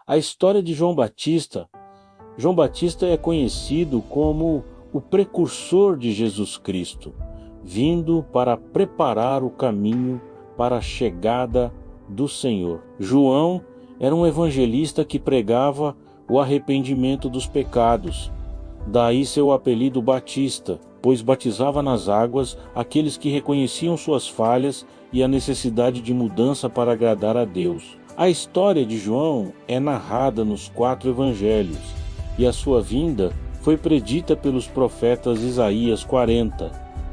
A história de João Batista. João Batista é conhecido como o precursor de Jesus Cristo, vindo para preparar o caminho para a chegada do Senhor. João era um evangelista que pregava o arrependimento dos pecados. Daí seu apelido Batista, pois batizava nas águas aqueles que reconheciam suas falhas e a necessidade de mudança para agradar a Deus. A história de João é narrada nos 4 evangelhos, e a sua vinda foi predita pelos profetas Isaías 40,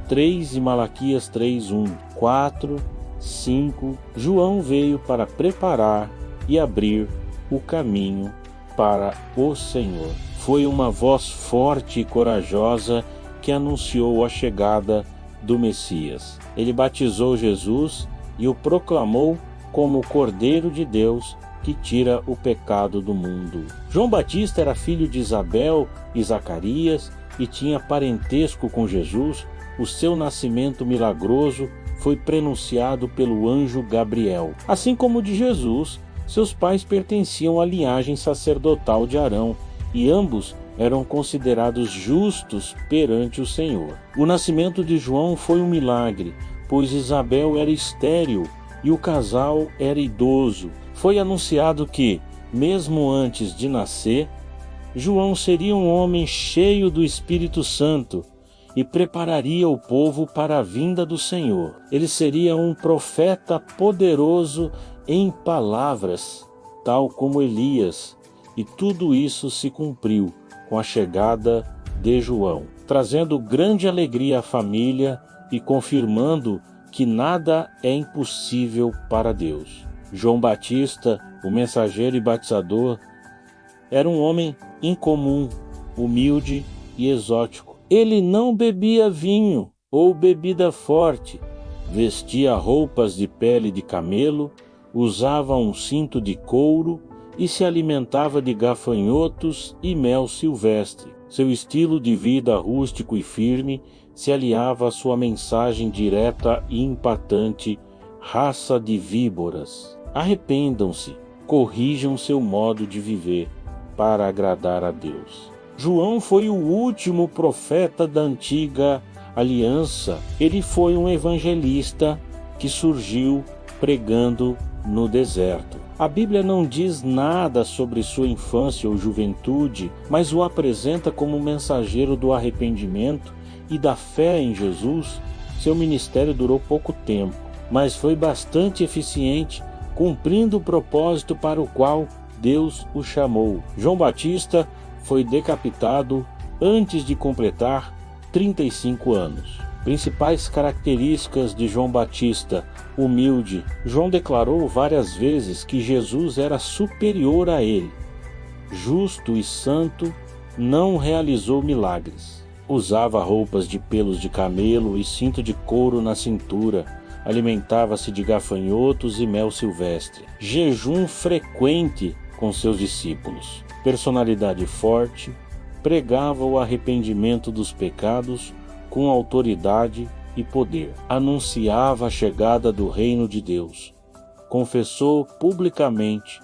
3 e Malaquias 3:1, 4, 5. João veio para preparar e abrir o caminho para o Senhor. Foi uma voz forte e corajosa que anunciou a chegada do Messias. Ele batizou Jesus e o proclamou como o Cordeiro de Deus que tira o pecado do mundo. João Batista era filho de Isabel e Zacarias e tinha parentesco com Jesus. O seu nascimento milagroso foi prenunciado pelo anjo Gabriel. Assim como o de Jesus, seus pais pertenciam à linhagem sacerdotal de Arão e ambos eram considerados justos perante o Senhor. O nascimento de João foi um milagre, pois Isabel era estéril e o casal era idoso. Foi anunciado que, mesmo antes de nascer, João seria um homem cheio do Espírito Santo e prepararia o povo para a vinda do Senhor. Ele seria um profeta poderoso em palavras, tal como Elias, e tudo isso se cumpriu com a chegada de João, trazendo grande alegria à família e confirmando que nada é impossível para Deus. João Batista, o mensageiro e batizador, era um homem incomum, humilde e exótico. Ele não bebia vinho ou bebida forte, vestia roupas de pele de camelo, usava um cinto de couro e se alimentava de gafanhotos e mel silvestre. Seu estilo de vida rústico e firme se aliava à sua mensagem direta e impactante: raça de víboras. Arrependam-se, corrijam seu modo de viver para agradar a Deus. João foi o último profeta da antiga aliança. Ele foi um evangelista que surgiu pregando no deserto. A Bíblia não diz nada sobre sua infância ou juventude, mas o apresenta como mensageiro do arrependimento e da fé em Jesus. Seu ministério durou pouco tempo, mas foi bastante eficiente, cumprindo o propósito para o qual Deus o chamou. João Batista foi decapitado antes de completar 35 anos. Principais características de João Batista: humilde. João declarou várias vezes que Jesus era superior a ele. Justo e santo, não realizou milagres. Usava roupas de pelos de camelo e cinto de couro na cintura. Alimentava-se de gafanhotos e mel silvestre. Jejum frequente com seus discípulos. Personalidade forte, pregava o arrependimento dos pecados com autoridade e poder. Anunciava a chegada do reino de Deus. Confessou publicamente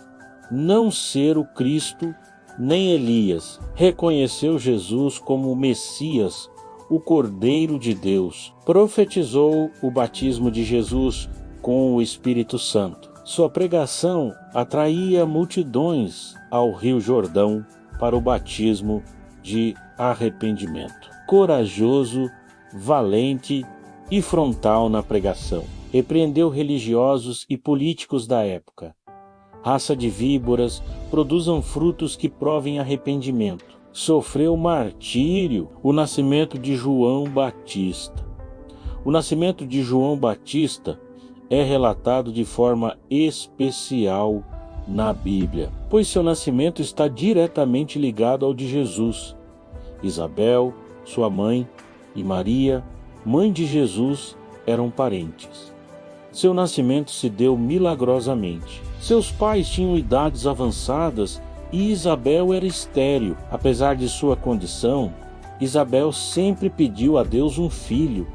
não ser o Cristo nem Elias. Reconheceu Jesus como o Messias, o Cordeiro de Deus. Profetizou o batismo de Jesus com o Espírito Santo. Sua pregação atraía multidões ao Rio Jordão para o batismo de arrependimento. Corajoso, valente e frontal na pregação. Repreendeu religiosos e políticos da época. Raça de víboras, produzam frutos que provem arrependimento. Sofreu martírio. O nascimento de João Batista. O nascimento de João Batista é relatado de forma especial na Bíblia, pois seu nascimento está diretamente ligado ao de Jesus. Isabel, sua mãe, e Maria, mãe de Jesus, eram parentes. Seu nascimento se deu milagrosamente. Seus pais tinham idades avançadas e Isabel era estéril. Apesar de sua condição, Isabel sempre pediu a Deus um filho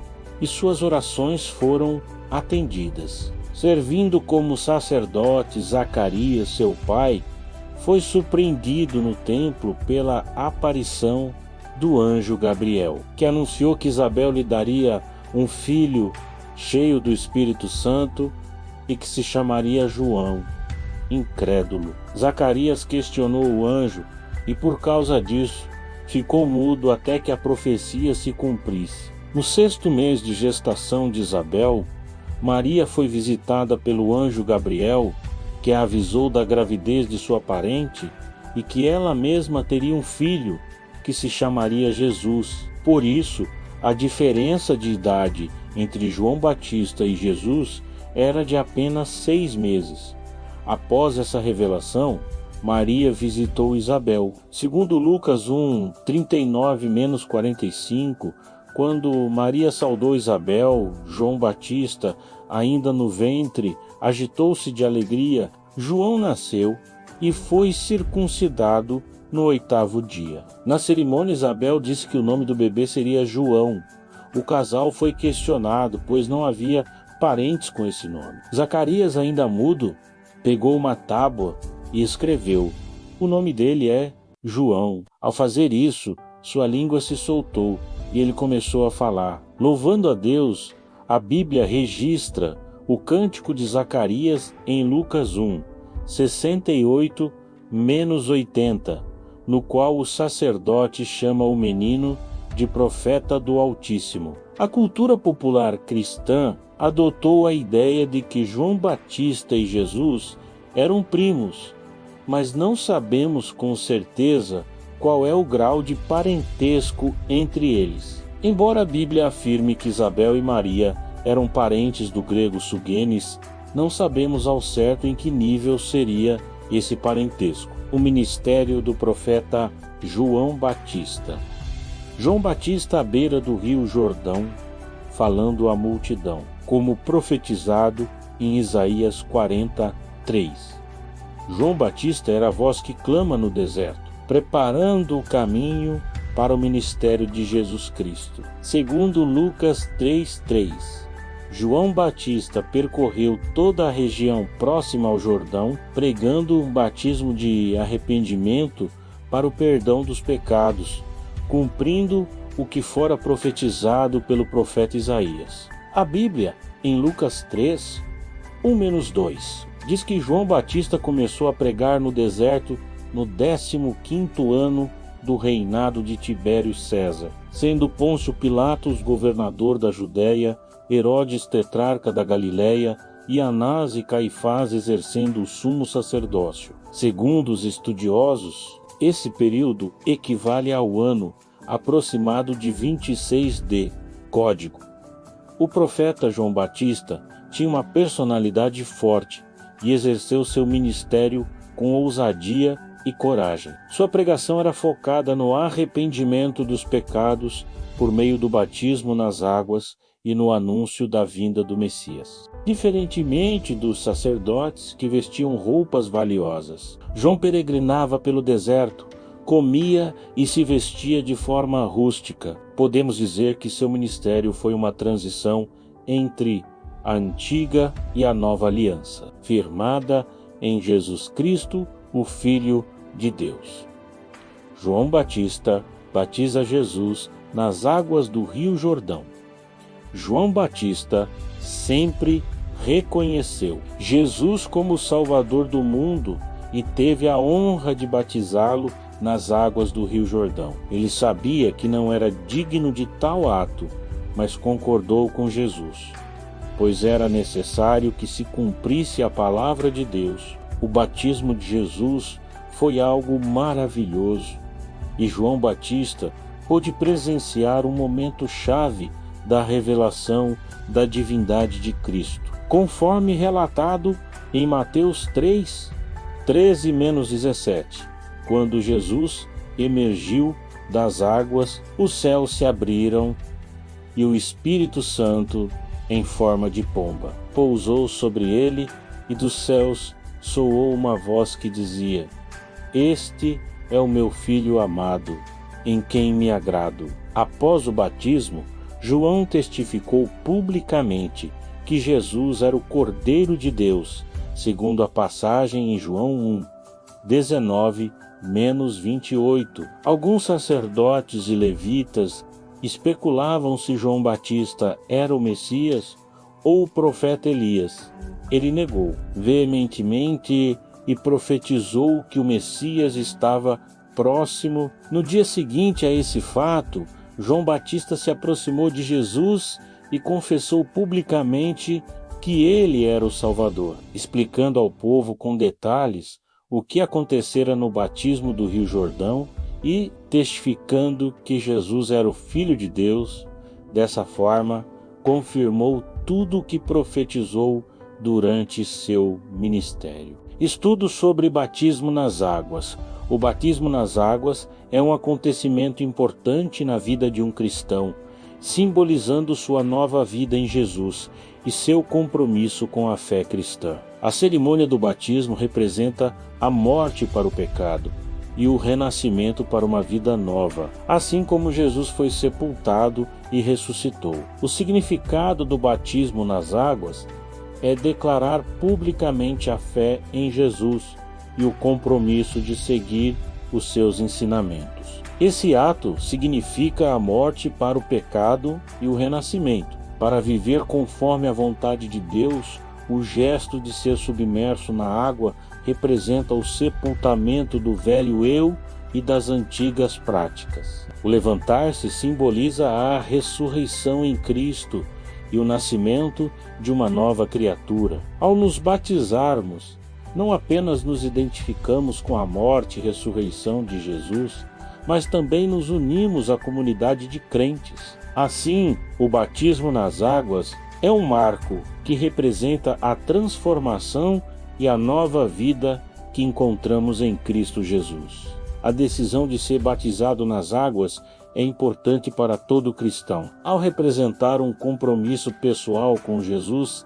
e suas orações foram atendidas. Servindo como sacerdote Zacarias, seu pai, foi surpreendido no templo pela aparição do anjo Gabriel, que anunciou que Isabel lhe daria um filho cheio do Espírito Santo e que se chamaria João. Incrédulo, Zacarias questionou o anjo e, por causa disso, ficou mudo até que a profecia se cumprisse. No 6º mês de gestação de Isabel, Maria foi visitada pelo anjo Gabriel, que a avisou da gravidez de sua parente e que ela mesma teria um filho que se chamaria Jesus. Por isso, a diferença de idade entre João Batista e Jesus era de apenas 6 meses. Após essa revelação, Maria visitou Isabel. Segundo Lucas 1, 39-45, quando Maria saudou Isabel, João Batista, ainda no ventre, agitou-se de alegria. João nasceu e foi circuncidado no 8º dia. Na cerimônia, Isabel disse que o nome do bebê seria João. O casal foi questionado, pois não havia parentes com esse nome. Zacarias, ainda mudo, pegou uma tábua e escreveu: o nome dele é João. Ao fazer isso, sua língua se soltou e ele começou a falar. Louvando a Deus, a Bíblia registra o cântico de Zacarias em Lucas 1, 68-80, no qual o sacerdote chama o menino de profeta do Altíssimo. A cultura popular cristã adotou a ideia de que João Batista e Jesus eram primos, mas não sabemos com certeza qual é o grau de parentesco entre eles. Embora a Bíblia afirme que Isabel e Maria eram parentes do grego Sugenes, não sabemos ao certo em que nível seria esse parentesco. O ministério do profeta João Batista. João Batista à beira do rio Jordão, falando à multidão, como profetizado em Isaías 43. João Batista era a voz que clama no deserto, preparando o caminho para o ministério de Jesus Cristo. Segundo Lucas 3:3, João Batista percorreu toda a região próxima ao Jordão, pregando um batismo de arrependimento para o perdão dos pecados, cumprindo o que fora profetizado pelo profeta Isaías. A Bíblia, em Lucas 3, 1-2, diz que João Batista começou a pregar no deserto no 15º ano do reinado de Tibério César, sendo Pôncio Pilatos governador da Judéia, Herodes tetrarca da Galiléia e Anás e Caifás exercendo o sumo sacerdócio. Segundo os estudiosos, esse período equivale ao ano aproximado de 26D, código. O profeta João Batista tinha uma personalidade forte e exerceu seu ministério com ousadia e coragem. Sua pregação era focada no arrependimento dos pecados por meio do batismo nas águas e no anúncio da vinda do Messias. Diferentemente dos sacerdotes que vestiam roupas valiosas, João peregrinava pelo deserto, comia e se vestia de forma rústica. Podemos dizer que seu ministério foi uma transição entre a antiga e a nova aliança, firmada em Jesus Cristo, o Filho de Deus. João Batista batiza Jesus nas águas do Rio Jordão. João Batista sempre reconheceu Jesus como Salvador do mundo e teve a honra de batizá-lo nas águas do Rio Jordão. Ele sabia que não era digno de tal ato, mas concordou com Jesus, pois era necessário que se cumprisse a palavra de Deus. O batismo de Jesus foi algo maravilhoso e João Batista pôde presenciar um momento chave da revelação da divindade de Cristo. Conforme relatado em Mateus 3, 13-17, quando Jesus emergiu das águas, os céus se abriram e o Espírito Santo, em forma de pomba, pousou sobre ele, e dos céus soou uma voz que dizia: Este é o meu Filho amado, em quem me agrado. Após o batismo, João testificou publicamente que Jesus era o Cordeiro de Deus, segundo a passagem em João 1. 19:28. Alguns sacerdotes e levitas especulavam se João Batista era o Messias ou o profeta Elias. Ele negou veementemente e profetizou que o Messias estava próximo. No dia seguinte a esse fato, João Batista se aproximou de Jesus e confessou publicamente que ele era o Salvador, explicando ao povo com detalhes o que acontecera no batismo do Rio Jordão e testificando que Jesus era o Filho de Deus. Dessa forma, confirmou tudo o que profetizou durante seu ministério. Estudo sobre batismo nas águas. O batismo nas águas é um acontecimento importante na vida de um cristão, simbolizando sua nova vida em Jesus e seu compromisso com a fé cristã. A cerimônia do batismo representa a morte para o pecado e o renascimento para uma vida nova, assim como Jesus foi sepultado e ressuscitou. O significado do batismo nas águas é declarar publicamente a fé em Jesus e o compromisso de seguir os seus ensinamentos. Esse ato significa a morte para o pecado e o renascimento. Para viver conforme a vontade de Deus, o gesto de ser submerso na água representa o sepultamento do velho eu e das antigas práticas. O levantar-se simboliza a ressurreição em Cristo e o nascimento de uma nova criatura. Ao nos batizarmos, não apenas nos identificamos com a morte e ressurreição de Jesus, mas também nos unimos à comunidade de crentes. Assim, o batismo nas águas é um marco que representa a transformação e a nova vida que encontramos em Cristo Jesus. A decisão de ser batizado nas águas é importante para todo cristão. Ao representar um compromisso pessoal com Jesus,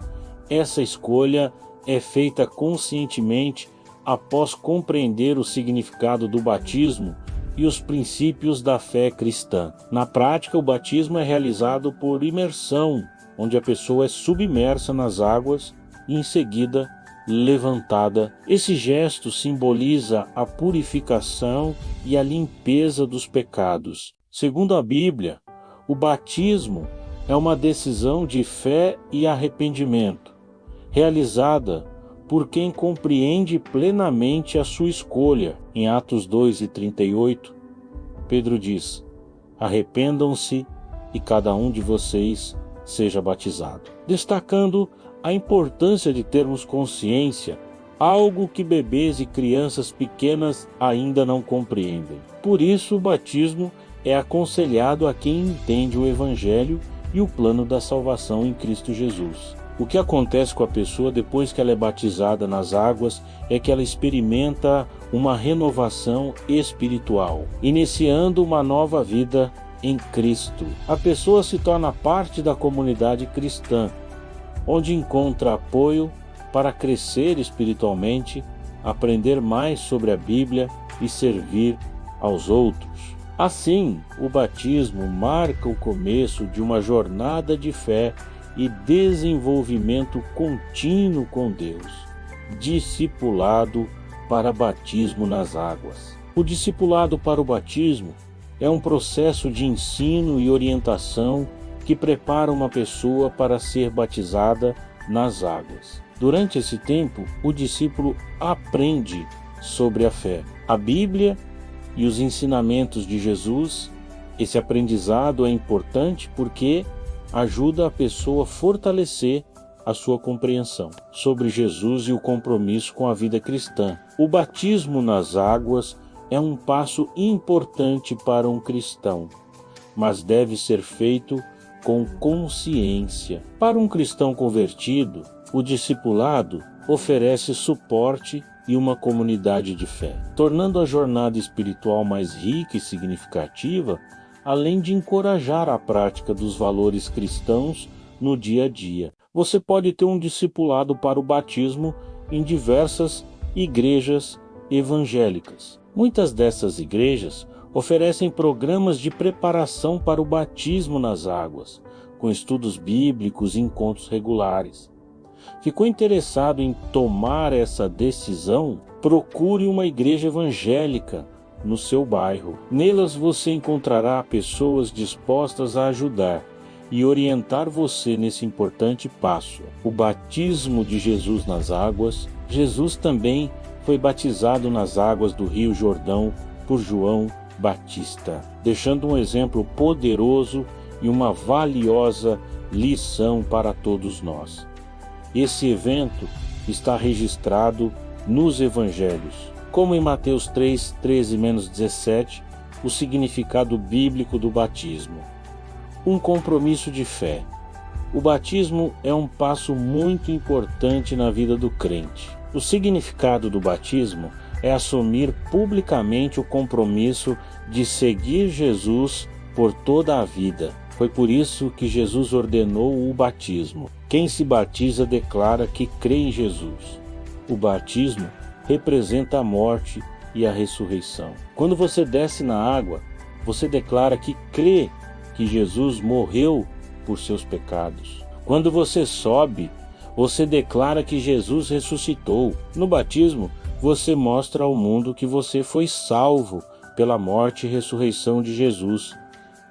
essa escolha é feita conscientemente após compreender o significado do batismo e os princípios da fé cristã. Na prática, o batismo é realizado por imersão, onde a pessoa é submersa nas águas e em seguida levantada. Esse gesto simboliza a purificação e a limpeza dos pecados. Segundo a Bíblia, o batismo é uma decisão de fé e arrependimento, realizada por quem compreende plenamente a sua escolha. Em Atos 2:38, Pedro diz: arrependam-se e cada um de vocês seja batizado, destacando a importância de termos consciência, algo que bebês e crianças pequenas ainda não compreendem. Por isso, o batismo é aconselhado a quem entende o Evangelho e o plano da salvação em Cristo Jesus. O que acontece com a pessoa depois que ela é batizada nas águas é que ela experimenta uma renovação espiritual, iniciando uma nova vida em Cristo. A pessoa se torna parte da comunidade cristã, onde encontra apoio para crescer espiritualmente, aprender mais sobre a Bíblia e servir aos outros. Assim, o batismo marca o começo de uma jornada de fé e desenvolvimento contínuo com Deus, discipulado para batismo nas águas. O discipulado para o batismo é um processo de ensino e orientação que prepara uma pessoa para ser batizada nas águas. Durante esse tempo, o discípulo aprende sobre a fé, a Bíblia e os ensinamentos de Jesus. Esse aprendizado é importante porque ajuda a pessoa a fortalecer a sua compreensão sobre Jesus e o compromisso com a vida cristã. O batismo nas águas é um passo importante para um cristão, mas deve ser feito com consciência. Para um cristão convertido, o discipulado oferece suporte e uma comunidade de fé, tornando a jornada espiritual mais rica e significativa, além de encorajar a prática dos valores cristãos no dia a dia. Você pode ter um discipulado para o batismo em diversas igrejas evangélicas. Muitas dessas igrejas oferecem programas de preparação para o batismo nas águas, com estudos bíblicos e encontros regulares. Ficou interessado em tomar essa decisão? Procure uma igreja evangélica no seu bairro. Nelas você encontrará pessoas dispostas a ajudar e orientar você nesse importante passo, o batismo de Jesus nas águas. Jesus também foi batizado nas águas do Rio Jordão por João Batista, deixando um exemplo poderoso e uma valiosa lição para todos nós. Esse evento está registrado nos Evangelhos, como em Mateus 3, 13-17, o significado bíblico do batismo. Um compromisso de fé. O batismo é um passo muito importante na vida do crente. O significado do batismo é assumir publicamente o compromisso de seguir Jesus por toda a vida. Foi por isso que Jesus ordenou o batismo. Quem se batiza declara que crê em Jesus. O batismo representa a morte e a ressurreição. Quando você desce na água, você declara que crê que Jesus morreu por seus pecados. Quando você sobe, você declara que Jesus ressuscitou. No batismo, você mostra ao mundo que você foi salvo pela morte e ressurreição de Jesus.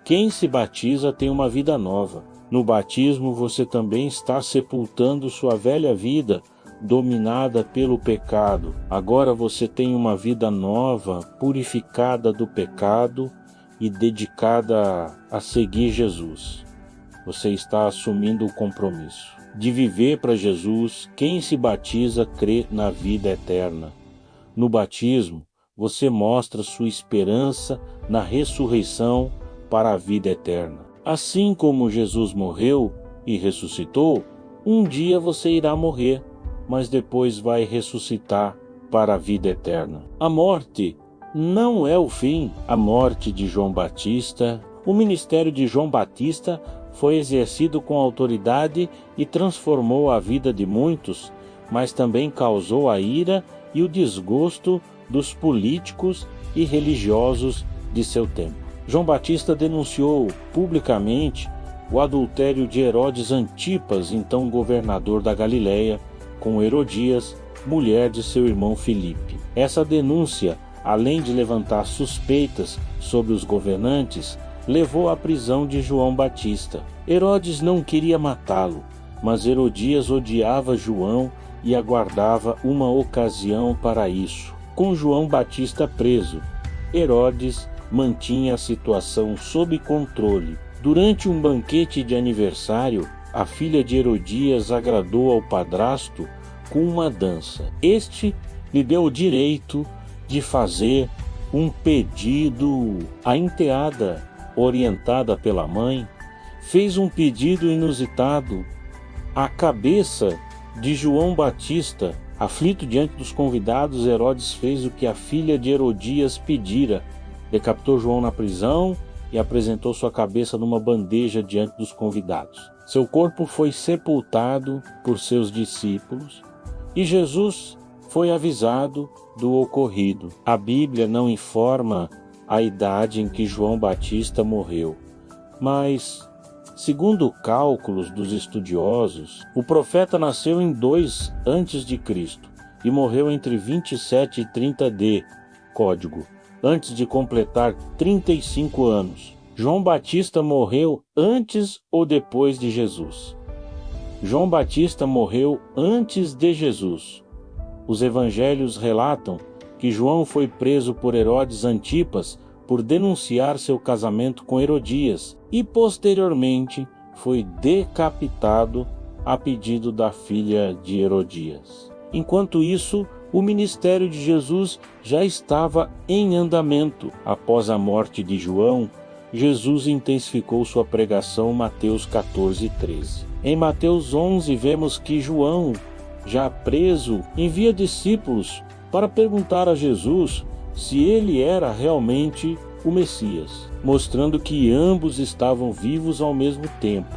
Quem se batiza tem uma vida nova. No batismo, você também está sepultando sua velha vida, dominada pelo pecado. Agora você tem uma vida nova, purificada do pecado e dedicada a seguir Jesus. Você está assumindo o compromisso de viver para Jesus. Quem se batiza crê na vida eterna. No batismo, você mostra sua esperança na ressurreição para a vida eterna. Assim como Jesus morreu e ressuscitou, um dia você irá morrer, mas depois vai ressuscitar para a vida eterna. A morte não é o fim. A morte de João Batista, o ministério de João Batista foi exercido com autoridade e transformou a vida de muitos, mas também causou a ira e o desgosto dos políticos e religiosos de seu tempo. João Batista denunciou publicamente o adultério de Herodes Antipas, então governador da Galileia, com Herodias, mulher de seu irmão Filipe. Essa denúncia, além de levantar suspeitas sobre os governantes, levou à prisão de João Batista. Herodes não queria matá-lo, mas Herodias odiava João e aguardava uma ocasião para isso. Com João Batista preso, Herodes mantinha a situação sob controle. Durante um banquete de aniversário, a filha de Herodias agradou ao padrasto com uma dança. Este lhe deu o direito de fazer um pedido. A enteada, orientada pela mãe, fez um pedido inusitado. A cabeça de João Batista. Aflito diante dos convidados, Herodes fez o que a filha de Herodias pedira. Decapitou João na prisão e apresentou sua cabeça numa bandeja diante dos convidados. Seu corpo foi sepultado por seus discípulos e Jesus foi avisado do ocorrido. A Bíblia não informa a idade em que João Batista morreu, mas, segundo cálculos dos estudiosos, o profeta nasceu em 2 a.C. e morreu entre 27 e 30 d. Código, antes de completar 35 anos. João Batista morreu antes ou depois de Jesus? João Batista morreu antes de Jesus. Os evangelhos relatam que João foi preso por Herodes Antipas por denunciar seu casamento com Herodias e posteriormente foi decapitado a pedido da filha de Herodias. Enquanto isso, o ministério de Jesus já estava em andamento. Após a morte de João, Jesus intensificou sua pregação. Mateus 14:13. Em Mateus 11 vemos que João, já preso, envia discípulos para perguntar a Jesus se ele era realmente o Messias, mostrando que ambos estavam vivos ao mesmo tempo,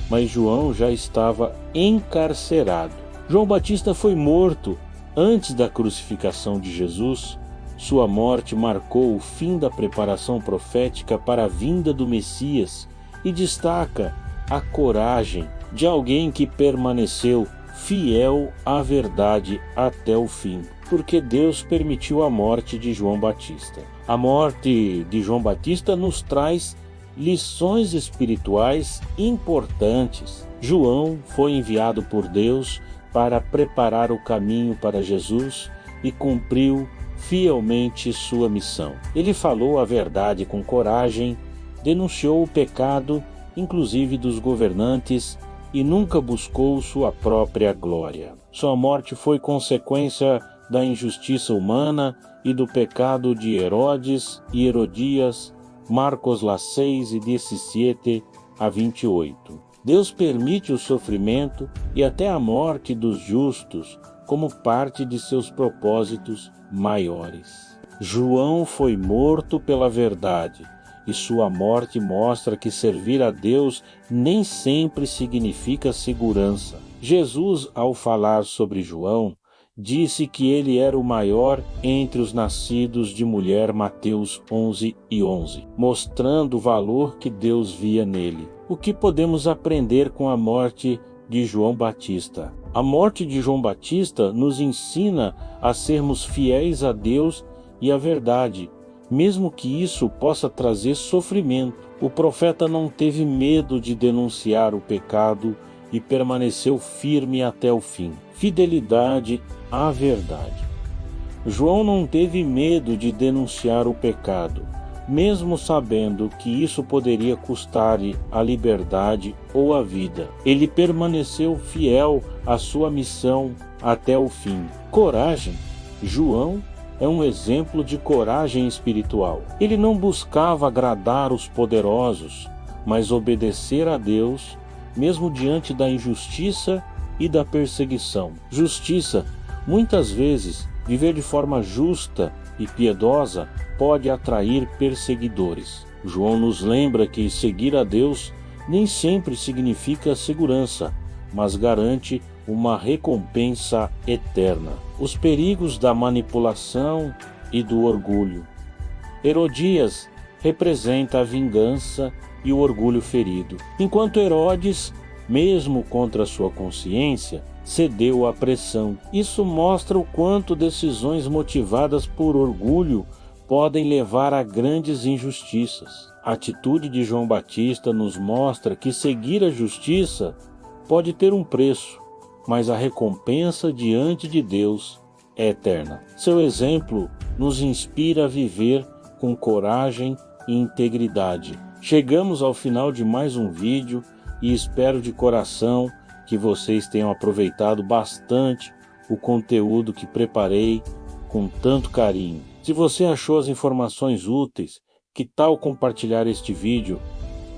mas João já estava encarcerado. João Batista foi morto antes da crucificação de Jesus. Sua morte marcou o fim da preparação profética para a vinda do Messias e destaca a coragem de alguém que permaneceu fiel à verdade até o fim, porque Deus permitiu a morte de João Batista. A morte de João Batista nos traz lições espirituais importantes. João foi enviado por Deus para preparar o caminho para Jesus e cumpriu fielmente sua missão. Ele falou a verdade com coragem, denunciou o pecado, inclusive dos governantes, e nunca buscou sua própria glória. Sua morte foi consequência da injustiça humana e do pecado de Herodes e Herodias, Marcos 6 e 17 a 28. Deus permite o sofrimento e até a morte dos justos como parte de seus propósitos maiores. João foi morto pela verdade, e sua morte mostra que servir a Deus nem sempre significa segurança. Jesus, ao falar sobre João, disse que ele era o maior entre os nascidos de mulher, Mateus 11:11, mostrando o valor que Deus via nele. O que podemos aprender com a morte de João Batista? A morte de João Batista nos ensina a sermos fiéis a Deus e à verdade, mesmo que isso possa trazer sofrimento. O profeta não teve medo de denunciar o pecado e permaneceu firme até o fim. Fidelidade à verdade. João não teve medo de denunciar o pecado, mesmo sabendo que isso poderia custar-lhe a liberdade ou a vida. Ele permaneceu fiel à sua missão até o fim. Coragem. João é um exemplo de coragem espiritual. Ele não buscava agradar os poderosos, mas obedecer a Deus, mesmo diante da injustiça e da perseguição. Justiça. Muitas vezes, viver de forma justa e piedosa pode atrair perseguidores. João nos lembra que seguir a Deus nem sempre significa segurança, mas garante uma recompensa eterna. Os perigos da manipulação e do orgulho. Herodias representa a vingança e o orgulho ferido, enquanto Herodes, mesmo contra sua consciência, cedeu à pressão. Isso mostra o quanto decisões motivadas por orgulho podem levar a grandes injustiças. A atitude de João Batista nos mostra que seguir a justiça pode ter um preço, mas a recompensa diante de Deus é eterna. Seu exemplo nos inspira a viver com coragem e integridade. Chegamos ao final de mais um vídeo e espero de coração que vocês tenham aproveitado bastante o conteúdo que preparei com tanto carinho. Se você achou as informações úteis, que tal compartilhar este vídeo?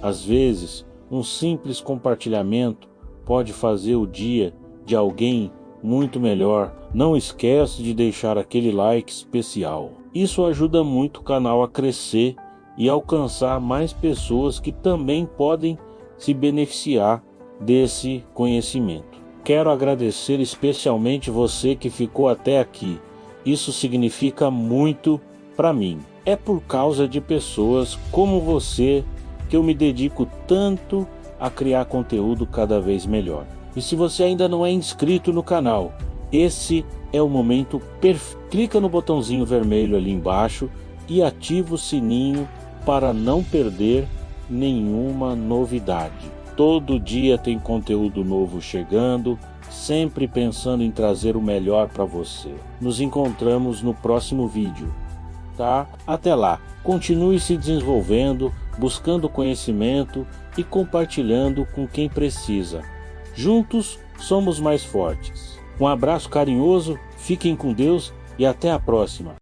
Às vezes, um simples compartilhamento pode fazer o dia de alguém muito melhor. Não esquece de deixar aquele like especial. Isso ajuda muito o canal a crescer e alcançar mais pessoas que também podem se beneficiar desse conhecimento. Quero agradecer especialmente você que ficou até aqui. Isso significa muito para mim. É por causa de pessoas como você que eu me dedico tanto a criar conteúdo cada vez melhor. E se você ainda não é inscrito no canal, esse é o momento perfeito. Clica no botãozinho vermelho ali embaixo e ativa o sininho para não perder nenhuma novidade. Todo dia tem conteúdo novo chegando, sempre pensando em trazer o melhor para você. Nos encontramos no próximo vídeo, tá? Até lá, continue se desenvolvendo, buscando conhecimento e compartilhando com quem precisa. Juntos somos mais fortes. Um abraço carinhoso, fiquem com Deus e até a próxima.